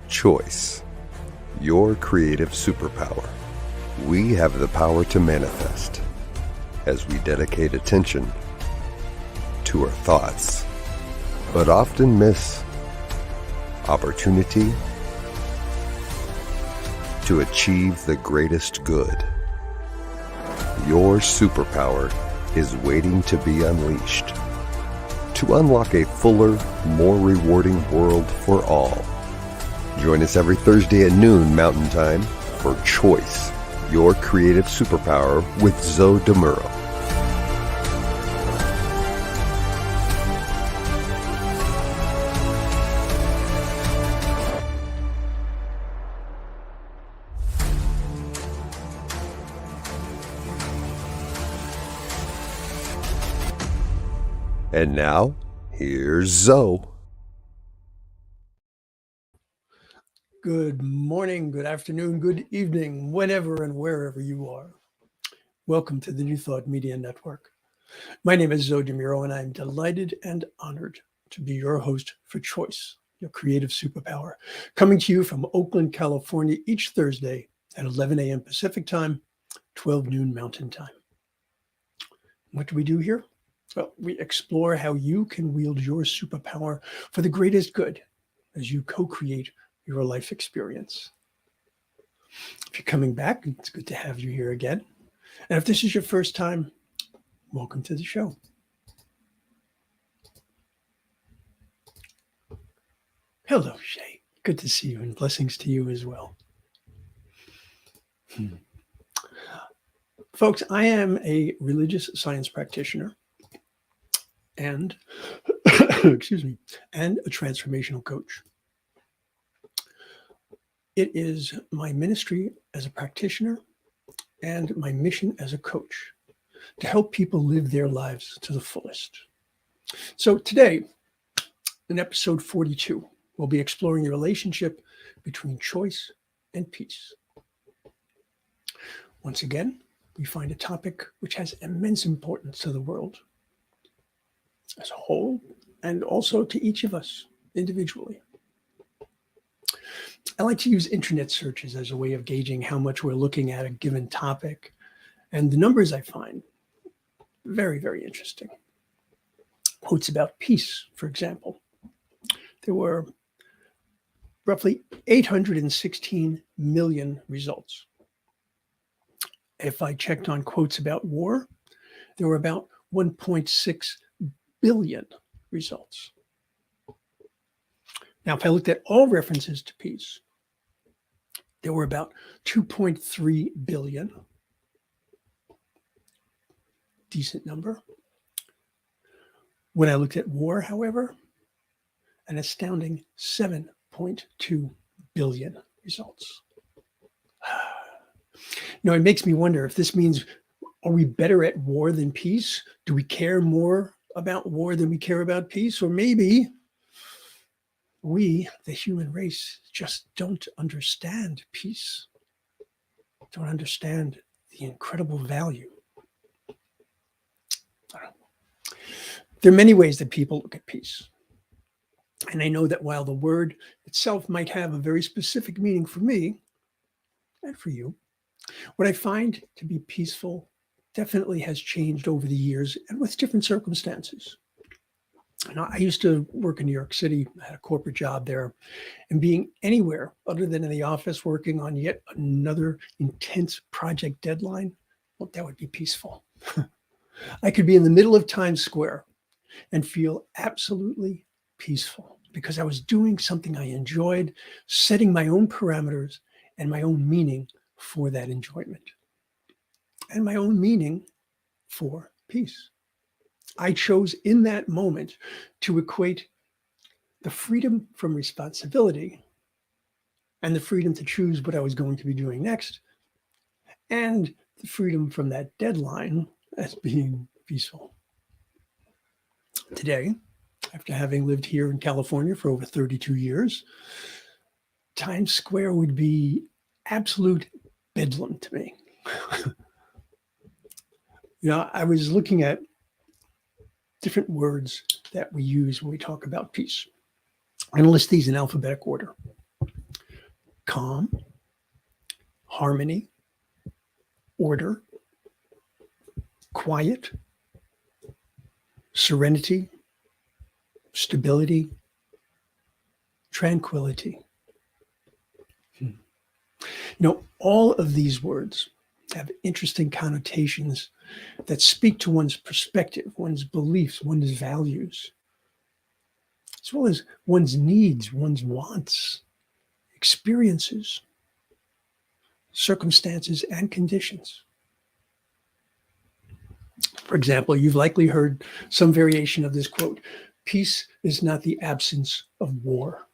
Choice, your creative superpower. We have the power to manifest as we dedicate attention to our thoughts, but often miss opportunity to achieve the greatest good. Your superpower is waiting to be unleashed to unlock a fuller, more rewarding world for all. Join us every Thursday at noon Mountain Time for Choice, your creative superpower with Zoe Muro. And now, here's Zoe. Good morning, good afternoon, good evening, whenever and wherever you are. Welcome to the New Thought Media Network. My name is Zoe Muro, and I'm delighted and honored to be your host for Choice, your creative superpower, coming to you from Oakland, California, each Thursday at 11 a.m. Pacific Time, 12 noon Mountain Time. What do we do here? Well, we explore how you can wield your superpower for the greatest good as you co-create your life experience. If you're coming back, it's good to have you here again. And if this is your first time, welcome to the show. Hello, Shay. Good to see you, and blessings to you as well. Folks, I am a religious science practitioner and excuse me, and a transformational coach. It is my ministry as a practitioner and my mission as a coach to help people live their lives to the fullest. So today, in episode 42, we'll be exploring the relationship between choice and peace. Once again, we find a topic which has immense importance to the world as a whole, and also to each of us individually. I like to use internet searches as a way of gauging how much we're looking at a given topic, and the numbers I find very, very interesting. Quotes about peace, for example. There were roughly 816 million results. If I checked on quotes about war, there were about 1.6 billion results. Now, if I looked at all references to peace, there were about 2.3 billion. Decent number. When I looked at war, however, an astounding 7.2 billion results. It makes me wonder if this means, are we better at war than peace? Do we care more about war than we care about peace? Or maybe we, the human race, just don't understand peace, don't understand the incredible value. There are many ways that people look at peace. And I know that while the word itself might have a very specific meaning for me and for you, what I find to be peaceful definitely has changed over the years and with different circumstances. I used to work in New York City. I had a corporate job there, and being anywhere other than in the office working on yet another intense project deadline, well, that would be peaceful. I could be in the middle of Times Square and feel absolutely peaceful because I was doing something I enjoyed, setting my own parameters and my own meaning for that enjoyment and my own meaning for peace. I chose in that moment to equate the freedom from responsibility and the freedom to choose what I was going to be doing next and the freedom from that deadline as being peaceful. Today, after having lived here in California for over 32 years, Times Square would be absolute bedlam to me. I was looking at different words that we use when we talk about peace. I'm going to list these in alphabetic order. calm, harmony, order, quiet, serenity, stability, tranquility. All of these words have interesting connotations that speak to one's perspective, one's beliefs, one's values, as well as one's needs, one's wants, experiences, circumstances, and conditions. For example, you've likely heard some variation of this quote: "Peace is not the absence of war."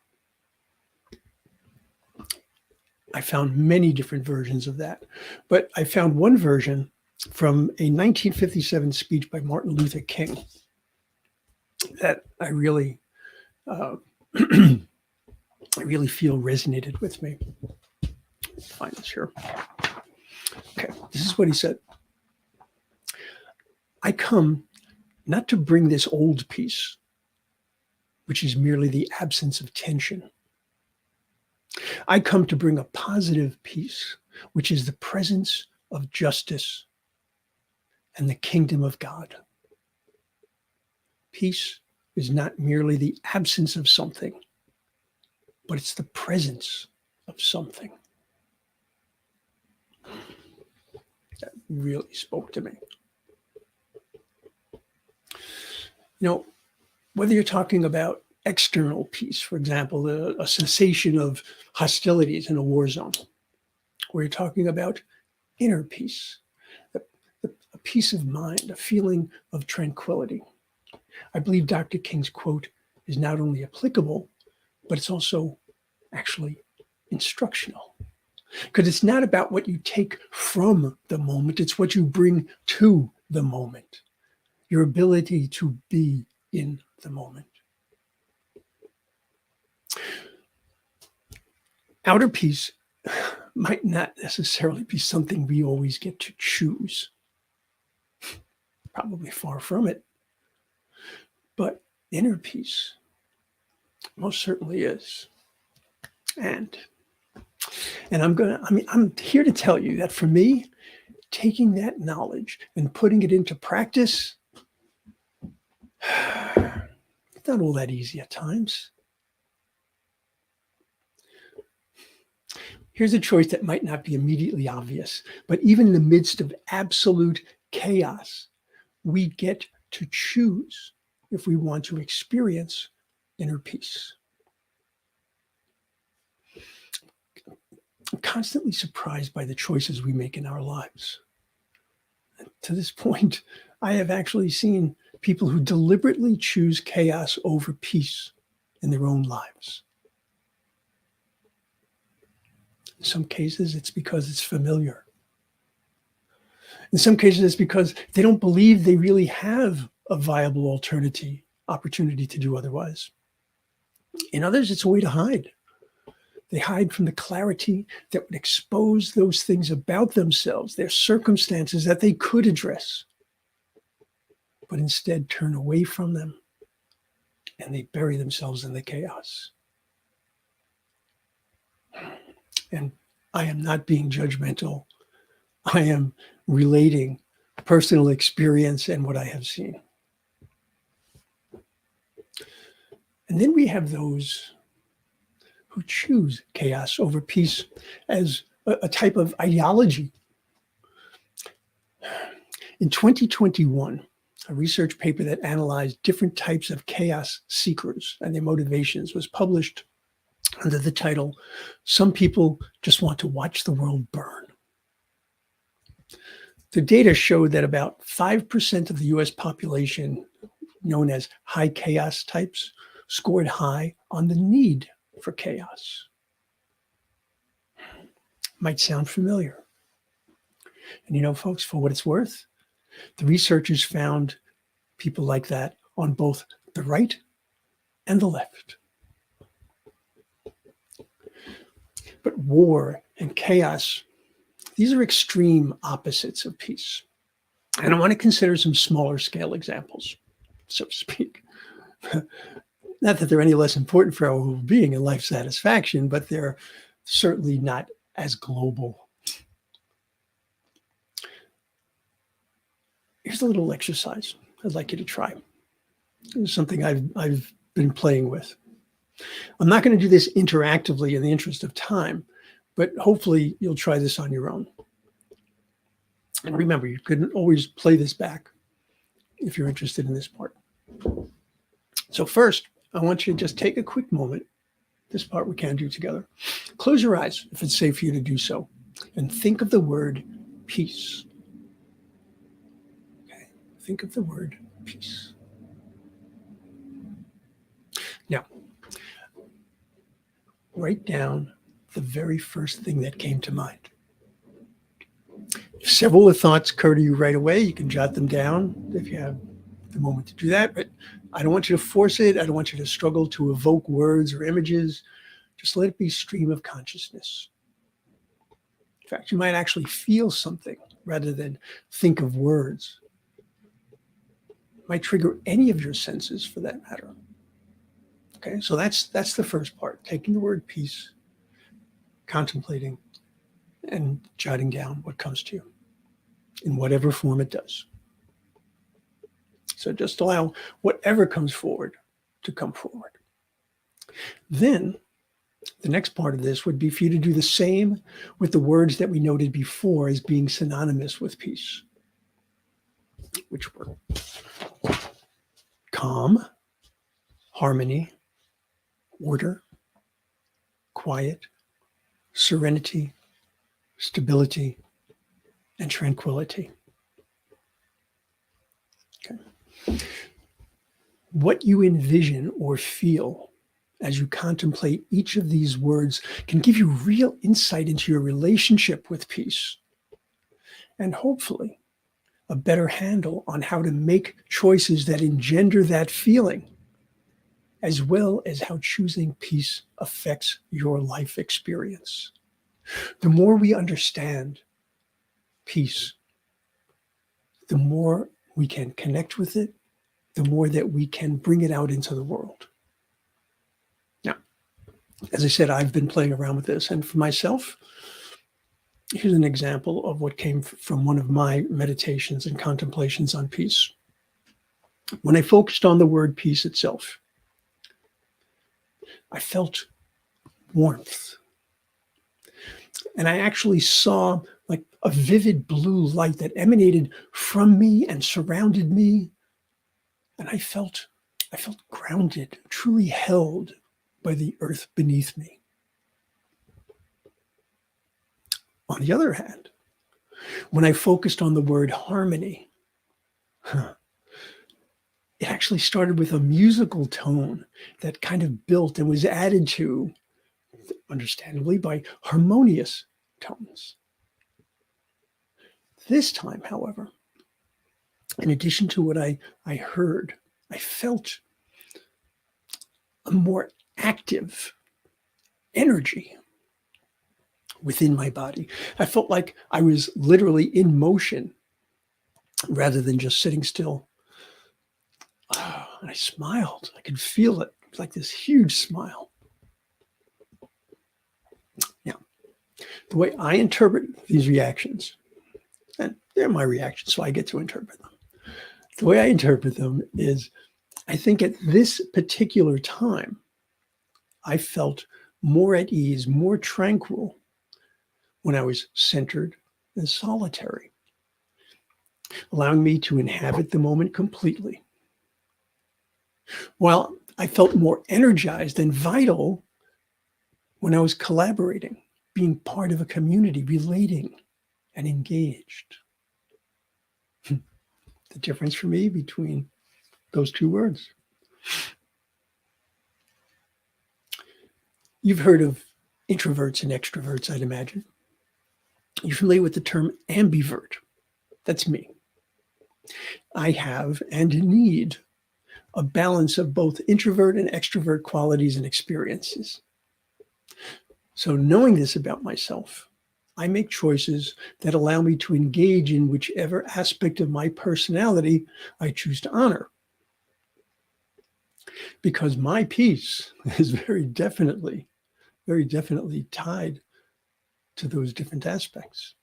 I found many different versions of that, but I found one version from a 1957 speech by Martin Luther King that I really, I really feel resonated with me. Let's find this here. Okay, this is what he said. "I come not to bring this old peace, which is merely the absence of tension. I come to bring a positive peace, which is the presence of justice and the kingdom of God. Peace is not merely the absence of something, but it's the presence of something." That really spoke to me. Whether you're talking about external peace, for example, a cessation of hostilities in a war zone, or you're talking about inner peace, a peace of mind, a feeling of tranquility, I believe Dr. King's quote is not only applicable, but it's also actually instructional. Because it's not about what you take from the moment, it's what you bring to the moment, your ability to be in the moment. Outer peace might not necessarily be something we always get to choose. Probably far from it. But inner peace most certainly is. And I'm here to tell you that for me, taking that knowledge and putting it into practice, it's not all that easy at times. Here's a choice that might not be immediately obvious, but even in the midst of absolute chaos, we get to choose if we want to experience inner peace. I'm constantly surprised by the choices we make in our lives. And to this point, I have actually seen people who deliberately choose chaos over peace in their own lives. In some cases, it's because it's familiar. In some cases, it's because they don't believe they really have a viable opportunity to do otherwise. In others, it's a way to hide. They hide from the clarity that would expose those things about themselves, their circumstances that they could address, but instead turn away from them and they bury themselves in the chaos. And I am not being judgmental. I am relating personal experience and what I have seen. And then we have those who choose chaos over peace as a type of ideology. In 2021, a research paper that analyzed different types of chaos seekers and their motivations was published under the title, "Some People Just Want to Watch the World Burn." The data showed that about 5% of the US population, known as high chaos types, scored high on the need for chaos. Might sound familiar. And folks, for what it's worth, the researchers found people like that on both the right and the left. But war and chaos, these are extreme opposites of peace. And I want to consider some smaller scale examples, so to speak. Not that they're any less important for our well-being and life satisfaction, but they're certainly not as global. Here's a little exercise I'd like you to try. It's something I've been playing with. I'm not going to do this interactively in the interest of time, but hopefully you'll try this on your own. And remember, you can always play this back if you're interested in this part. So first, I want you to just take a quick moment. This part we can do together. Close your eyes if it's safe for you to do so, and think of the word peace. Okay, think of the word peace. Now, write down the very first thing that came to mind. If several of the thoughts occur to you right away, you can jot them down if you have the moment to do that, but I don't want you to force it. I don't want you to struggle to evoke words or images. Just let it be stream of consciousness. In fact, you might actually feel something rather than think of words. It might trigger any of your senses for that matter. Okay, so that's the first part, taking the word peace, contemplating, and jotting down what comes to you in whatever form it does. So just allow whatever comes forward to come forward. Then the next part of this would be for you to do the same with the words that we noted before as being synonymous with peace, which were calm, harmony, order, quiet, serenity, stability, and tranquility. Okay. What you envision or feel as you contemplate each of these words can give you real insight into your relationship with peace, and hopefully a better handle on how to make choices that engender that feeling, as well as how choosing peace affects your life experience. The more we understand peace, the more we can connect with it, the more that we can bring it out into the world. Now, as I said, I've been playing around with this, and for myself, here's an example of what came from one of my meditations and contemplations on peace. When I focused on the word peace itself, I felt warmth. And I actually saw like a vivid blue light that emanated from me and surrounded me. And I felt grounded, truly held by the earth beneath me. On the other hand, when I focused on the word harmony, it actually started with a musical tone that kind of built and was added to, understandably, by harmonious tones. This time, however, in addition to what I heard, I felt a more active energy within my body. I felt like I was literally in motion rather than just sitting still. And I smiled. I could feel it. It was like this huge smile. Now, the way I interpret these reactions, and they're my reactions, so I get to interpret them. The way I interpret them is, I think at this particular time, I felt more at ease, more tranquil when I was centered and solitary, allowing me to inhabit the moment completely. While I felt more energized and vital when I was collaborating, being part of a community, relating and engaged. The difference for me between those two words. You've heard of introverts and extroverts, I'd imagine. You're familiar with the term ambivert. That's me. I have and need a balance of both introvert and extrovert qualities and experiences. So knowing this about myself, I make choices that allow me to engage in whichever aspect of my personality I choose to honor. Because my peace is very definitely very definitely tied to those different aspects.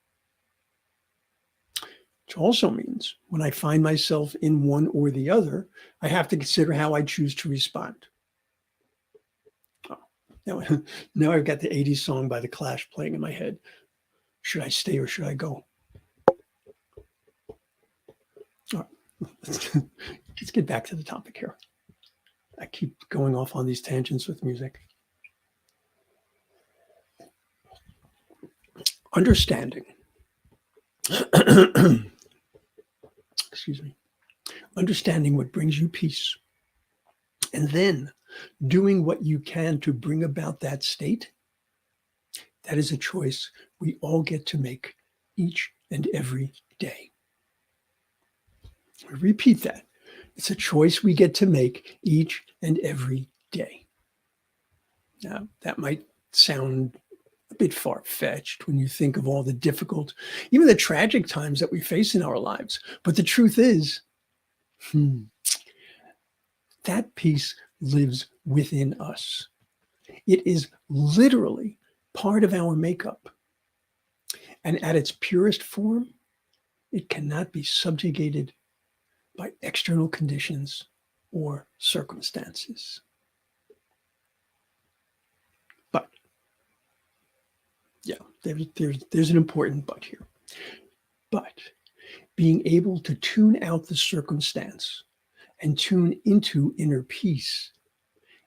Which also means when I find myself in one or the other, I have to consider how I choose to respond. Oh, now I've got the 80s song by The Clash playing in my head. Should I stay or should I go? All right, let's get back to the topic here. I keep going off on these tangents with music. Understanding. Excuse me. Understanding what brings you peace. And then doing what you can to bring about that state. That is a choice we all get to make each and every day. I repeat that. It's a choice we get to make each and every day. Now, that might sound a bit far-fetched when you think of all the difficult, even the tragic times that we face in our lives. But the truth is, that peace lives within us. It is literally part of our makeup. And at its purest form, it cannot be subjugated by external conditions or circumstances. But, yeah, there's an important but here. But being able to tune out the circumstance and tune into inner peace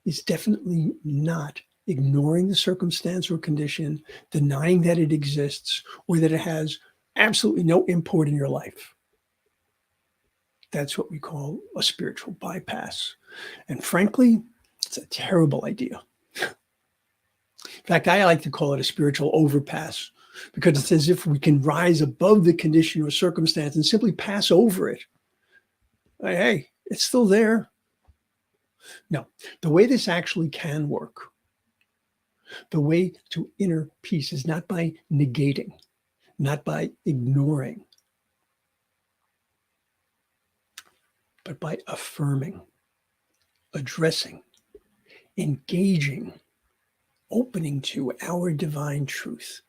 is definitely not ignoring the circumstance or condition, denying that it exists, or that it has absolutely no import in your life. That's what we call a spiritual bypass. And frankly, it's a terrible idea. In fact, I like to call it a spiritual overpass because it's as if we can rise above the condition or circumstance and simply pass over it. Like, hey, it's still there. No, the way this actually can work, the way to inner peace is not by negating, not by ignoring, but by affirming, addressing, engaging, opening to our divine truth,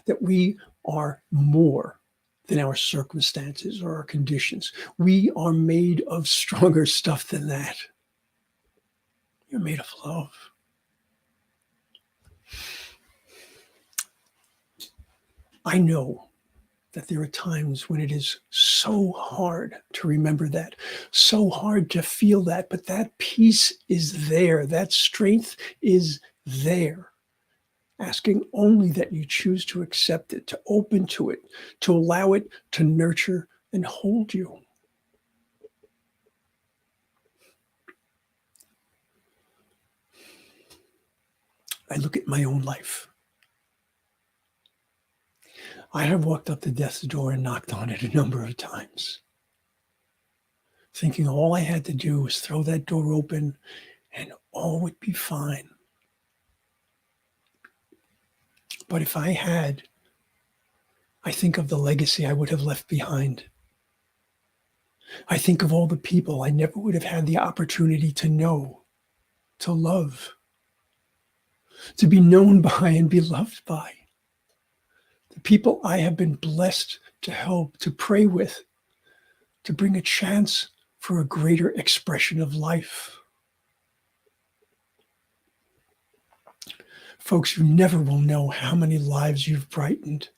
that we are more than our circumstances or our conditions. We are made of stronger stuff than that. You're made of love. I know that there are times when it is so hard to remember that, so hard to feel that, but that peace is there, that strength is there. Asking only that you choose to accept it, to open to it, to allow it to nurture and hold you. I look at my own life. I have walked up to death's door and knocked on it a number of times, thinking all I had to do was throw that door open and all would be fine. But if I had, I think of the legacy I would have left behind. I think of all the people I never would have had the opportunity to know, to love, to be known by and be loved by. The people I have been blessed to help, to pray with, to bring a chance for a greater expression of life. Folks, you never will know how many lives you've brightened,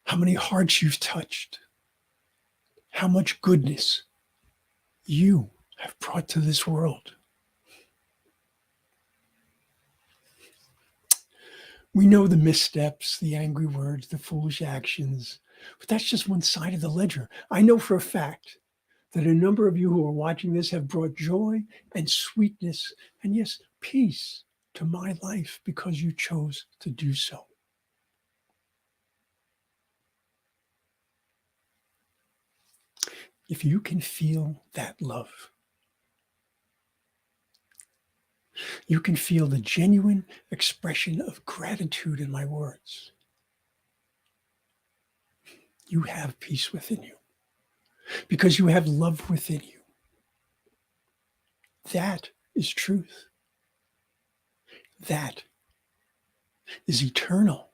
how many hearts you've touched, how much goodness you have brought to this world. We know the missteps, the angry words, the foolish actions, but that's just one side of the ledger. I know for a fact that a number of you who are watching this have brought joy and sweetness and, yes, peace to my life because you chose to do so. If you can feel that love, you can feel the genuine expression of gratitude in my words. You have peace within you because you have love within you. That is truth. That is eternal.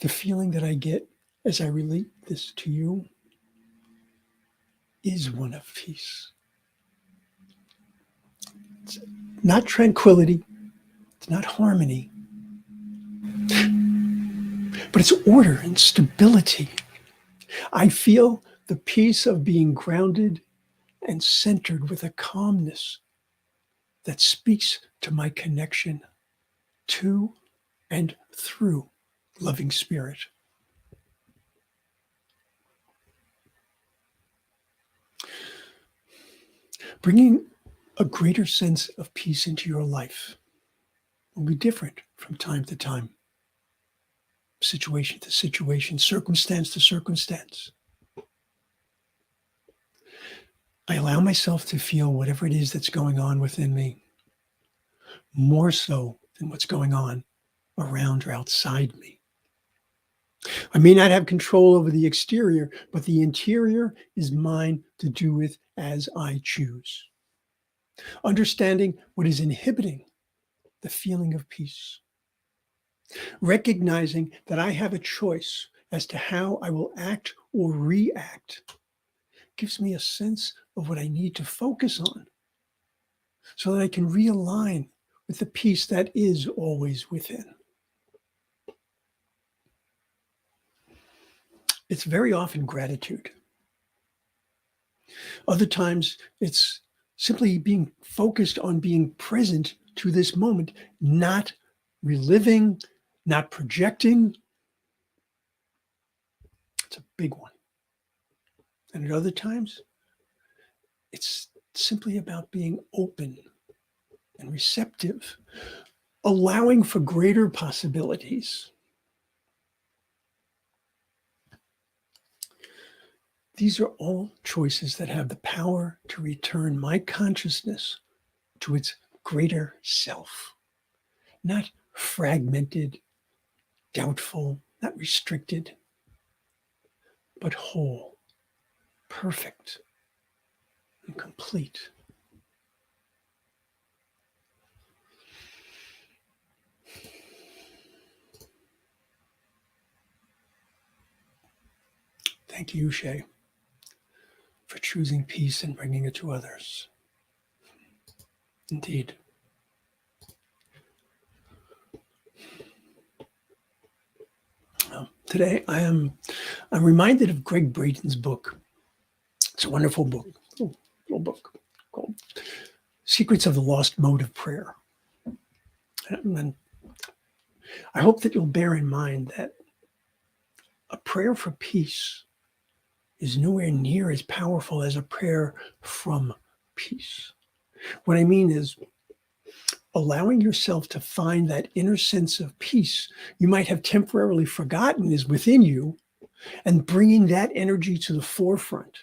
The feeling that I get as I relate this to you is one of peace. It's not tranquility, it's not harmony, but it's order and stability. I feel the peace of being grounded and centered with a calmness that speaks to my connection to and through loving spirit. Bringing a greater sense of peace into your life will be different from time to time, situation to situation, circumstance to circumstance. I allow myself to feel whatever it is that's going on within me, more so than what's going on around or outside me. I may not have control over the exterior, but the interior is mine to do with as I choose. Understanding what is inhibiting the feeling of peace. Recognizing that I have a choice as to how I will act or react gives me a sense of what I need to focus on so that I can realign with the peace that is always within. It's very often gratitude. Other times, it's simply being focused on being present to this moment, not reliving, not projecting. It's a big one. And at other times, it's simply about being open and receptive, allowing for greater possibilities. These are all choices that have the power to return my consciousness to its greater self, not fragmented, doubtful, not restricted, but whole, perfect, and complete. Thank you, Shay, for choosing peace and bringing it to others. Indeed. Today, I'm reminded of Greg Braden's book. It's a wonderful book, little book called Secrets of the Lost Mode of Prayer. And I hope that you'll bear in mind that a prayer for peace is nowhere near as powerful as a prayer from peace. What I mean is allowing yourself to find that inner sense of peace you might have temporarily forgotten is within you, and bringing that energy to the forefront,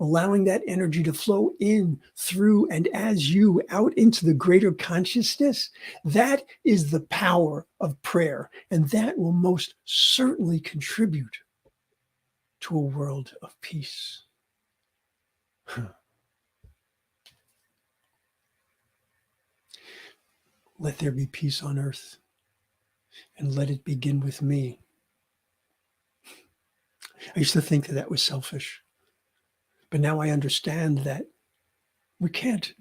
allowing that energy to flow in, through, and as you out into the greater consciousness. That is the power of prayer, and that will most certainly contribute to a world of peace. Let there be peace on earth, and let it begin with me. I used to think that that was selfish, but now I understand that we can't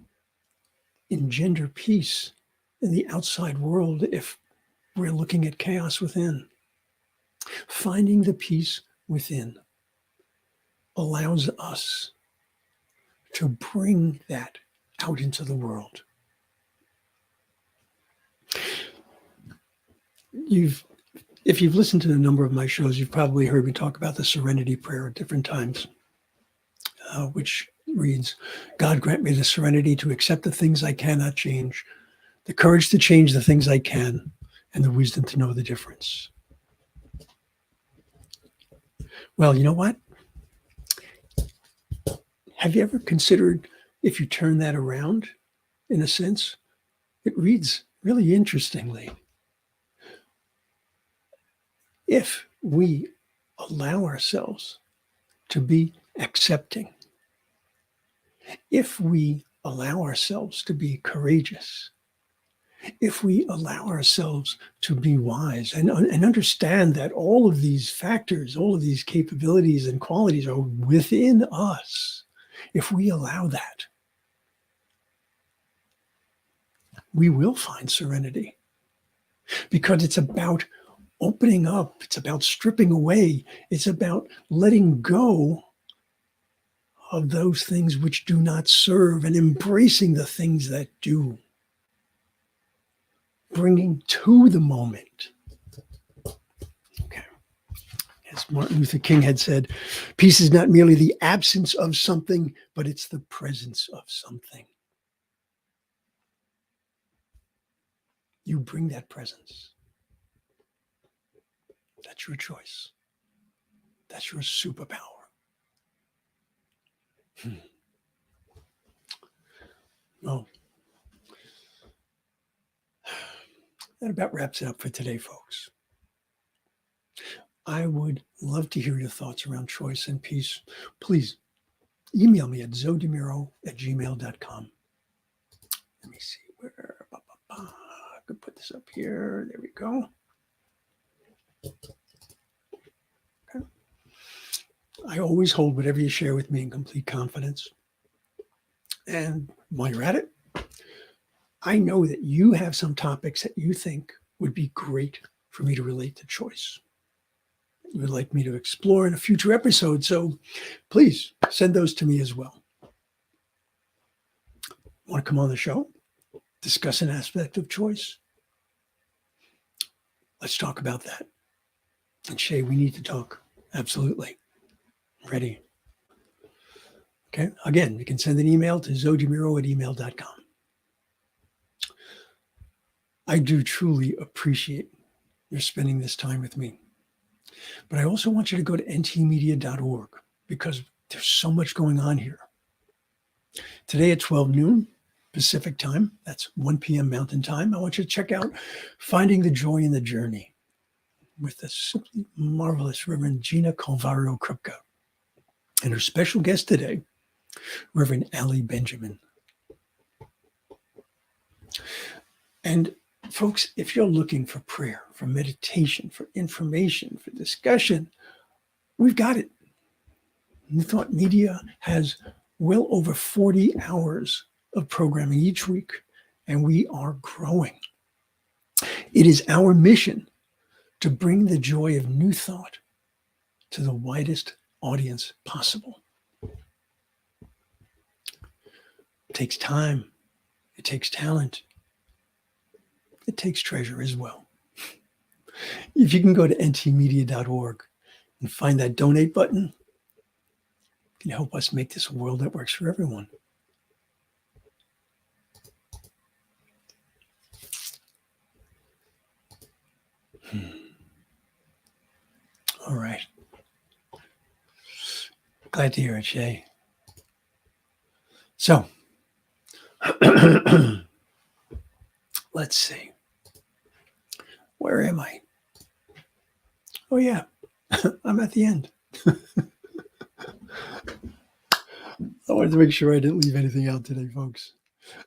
engender peace in the outside world if we're looking at chaos within. Finding the peace within allows us to bring that out into the world. If you've listened to a number of my shows, you've probably heard me talk about the serenity prayer at different times, which reads, God grant me the serenity to accept the things I cannot change, the courage to change the things I can, and the wisdom to know the difference. Well, you know what? Have you ever considered if you turn that around, in a sense? It reads really interestingly. If we allow ourselves to be accepting, if we allow ourselves to be courageous, if we allow ourselves to be wise and understand that all of these factors, all of these capabilities and qualities are within us, if we allow that, we will find serenity, because it's about opening up. It's about stripping away. It's about letting go of those things which do not serve and embracing the things that do. Bringing to the moment. Okay. As Martin Luther King had said, peace is not merely the absence of something, but it's the presence of something. You bring that presence. That's your choice. That's your superpower. Well, that about wraps it up for today, folks. I would love to hear your thoughts around choice and peace. Please email me at zodimuro@gmail.com. Let me see where. I could put this up here. There we go. Okay. I always hold whatever you share with me in complete confidence. And while you're at it, I know that you have some topics that you think would be great for me to relate to choice. You would like me to explore in a future episode. So please send those to me as well. Want to come on the show? Discuss an aspect of choice? Let's talk about that. And Shay, we need to talk. Absolutely. Ready. Okay. Again, you can send an email to zodimuro@email.com. I do truly appreciate your spending this time with me. But I also want you to go to ntmedia.org, because there's so much going on here. Today at 12 noon Pacific time, that's 1 p.m. Mountain time, I want you to check out Finding the Joy in the Journey with the simply marvelous Reverend Gina Calvario-Krupka and her special guest today, Reverend Ali Benjamin. And folks, if you're looking for prayer, for meditation, for information, for discussion, we've got it. New Thought Media has well over 40 hours of programming each week, and we are growing. It is our mission to bring the joy of new thought to the widest audience possible. It takes time. It takes talent. It takes treasure as well. If you can go to ntmedia.org and find that donate button, it can help us make this a world that works for everyone. All right. Glad to hear it, Shay. So, let's see. Where am I? Oh, yeah. I'm at the end. I wanted to make sure I didn't leave anything out today, folks.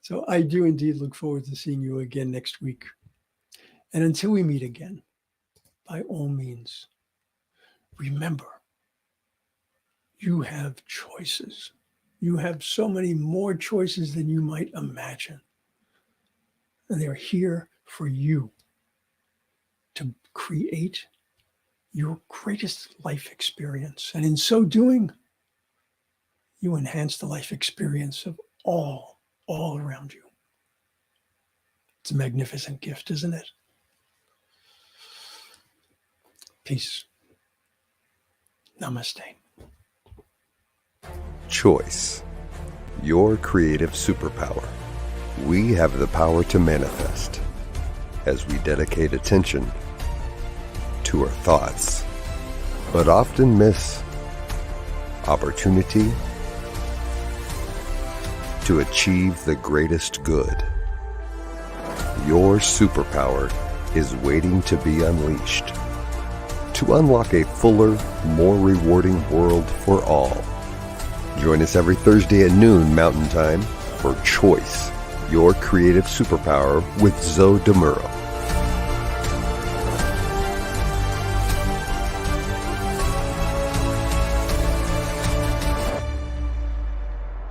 So I do indeed look forward to seeing you again next week. And until we meet again, by all means, remember, you have choices. You have so many more choices than you might imagine. And they're here for you to create your greatest life experience. And in so doing, you enhance the life experience of all around you. It's a magnificent gift, isn't it? Peace. Namaste. Choice, your creative superpower. We have the power to manifest as we dedicate attention to our thoughts, but often miss opportunity to achieve the greatest good. Your superpower is waiting to be unleashed to unlock a fuller, more rewarding world for all. Join us every Thursday at noon Mountain Time for choice, your creative superpower with Zoe DeMuro.